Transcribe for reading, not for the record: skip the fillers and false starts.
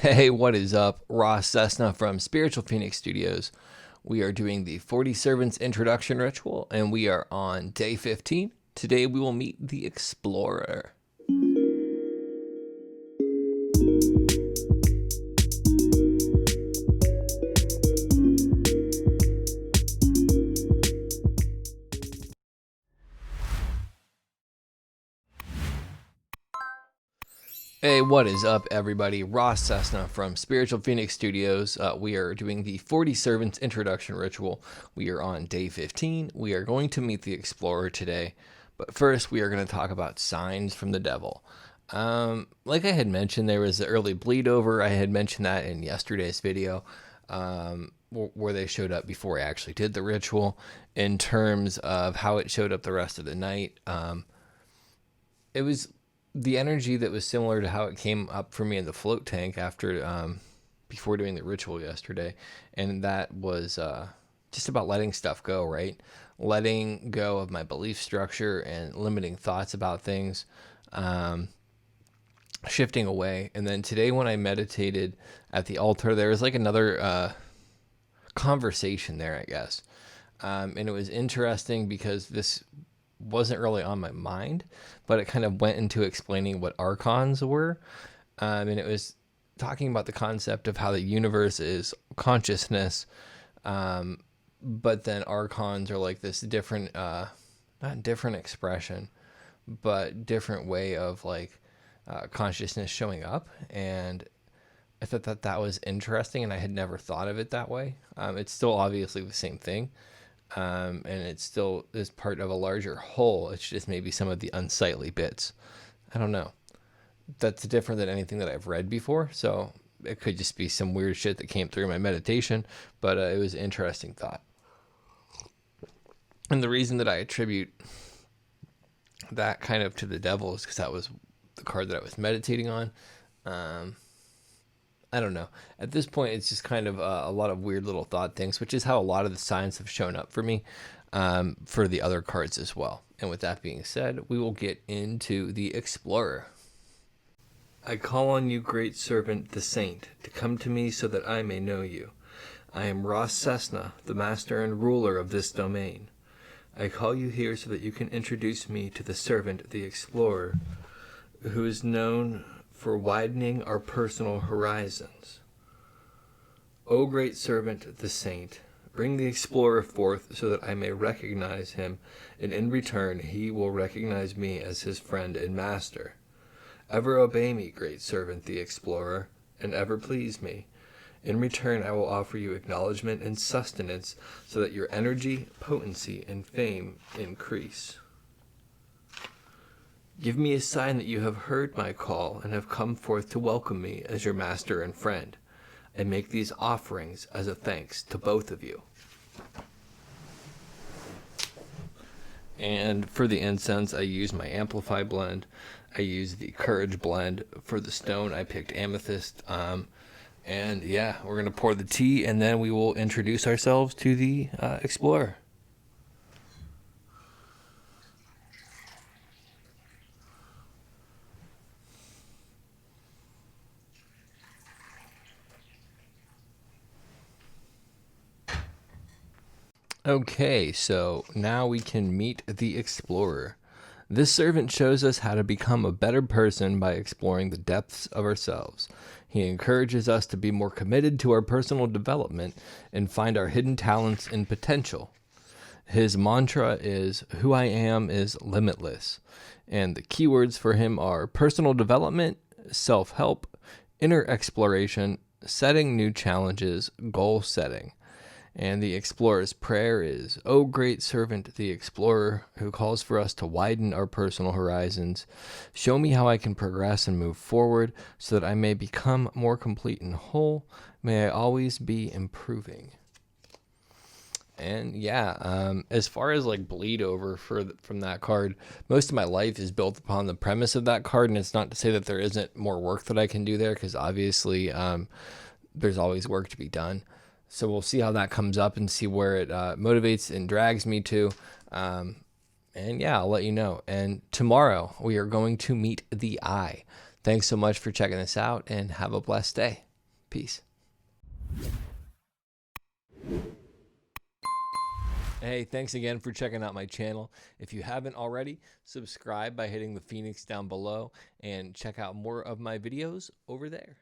Hey, what is up? Ross Cessna from Spiritual Phoenix Studios. We are doing the 40 Servants Introduction Ritual, and we are on day 15. Today we will meet the Explorer. Hey, what is up, everybody? Ross Cessna from Spiritual Phoenix Studios. We are doing the 40 Servants Introduction Ritual. We are on day 15. We are going to meet the Explorer today. But first, we are going to talk about signs from the devil. Like I had mentioned, there was the early bleed over. I had mentioned that in yesterday's video, where they showed up before I actually did the ritual. In terms of how it showed up the rest of the night, it was the energy that was similar to how it came up for me in the float tank after before doing the ritual yesterday, and that was just about letting stuff go, right? Letting go of my belief structure and limiting thoughts about things, shifting away. And then today when I meditated at the altar, there was like another conversation there, I guess, and it was interesting because this wasn't really on my mind, but it kind of went into explaining what archons were. And it was talking about the concept of how the universe is consciousness. But then archons are like this different, not different expression, but different way of like consciousness showing up. And I thought that that was interesting, and I had never thought of it that way. It's still obviously the same thing. And it still is part of a larger whole. It's just maybe some of the unsightly bits. I don't know. That's different than anything that I've read before. So it could just be some weird shit that came through my meditation, but it was an interesting thought. And the reason that I attribute that kind of to the devil is because that was the card that I was meditating on. I don't know. At this point, it's just kind of a lot of weird little thought things, which is how a lot of the signs have shown up for me, for the other cards as well. And with that being said, we will get into the Explorer. I call on you, great servant, the saint, to come to me so that I may know you. I am Ross Cessna, the master and ruler of this domain. I call you here so that you can introduce me to the servant, the Explorer, who is known for widening our personal horizons. O great servant, the saint, bring the Explorer forth so that I may recognize him, and in return he will recognize me as his friend and master. Ever obey me, great servant, the Explorer, and ever please me. In return I will offer you acknowledgement and sustenance so that your energy, potency, and fame increase. Give me a sign that you have heard my call and have come forth to welcome me as your master and friend. I make these offerings as a thanks to both of you. And for the incense, I use my Amplify blend. I use the Courage blend. For the stone, I picked Amethyst. And yeah, we're going to pour the tea, and then we will introduce ourselves to the Explorer. Okay, so now we can meet the Explorer. This servant shows us how to become a better person by exploring the depths of ourselves. He encourages us to be more committed to our personal development and find our hidden talents and potential. His mantra is, "Who I am is limitless." And the keywords for him are personal development, self-help, inner exploration, setting new challenges, goal setting. And the Explorer's prayer is, O great servant, the Explorer, who calls for us to widen our personal horizons, show me how I can progress and move forward so that I may become more complete and whole. May I always be improving. And yeah, as far as like bleed over from that card, most of my life is built upon the premise of that card. And it's not to say that there isn't more work that I can do there, because obviously there's always work to be done. So we'll see how that comes up and see where it motivates and drags me to. And yeah, I'll let you know. And tomorrow we are going to meet the Eye. Thanks so much for checking this out, and have a blessed day. Peace. Hey, thanks again for checking out my channel. If you haven't already, subscribe by hitting the phoenix down below and check out more of my videos over there.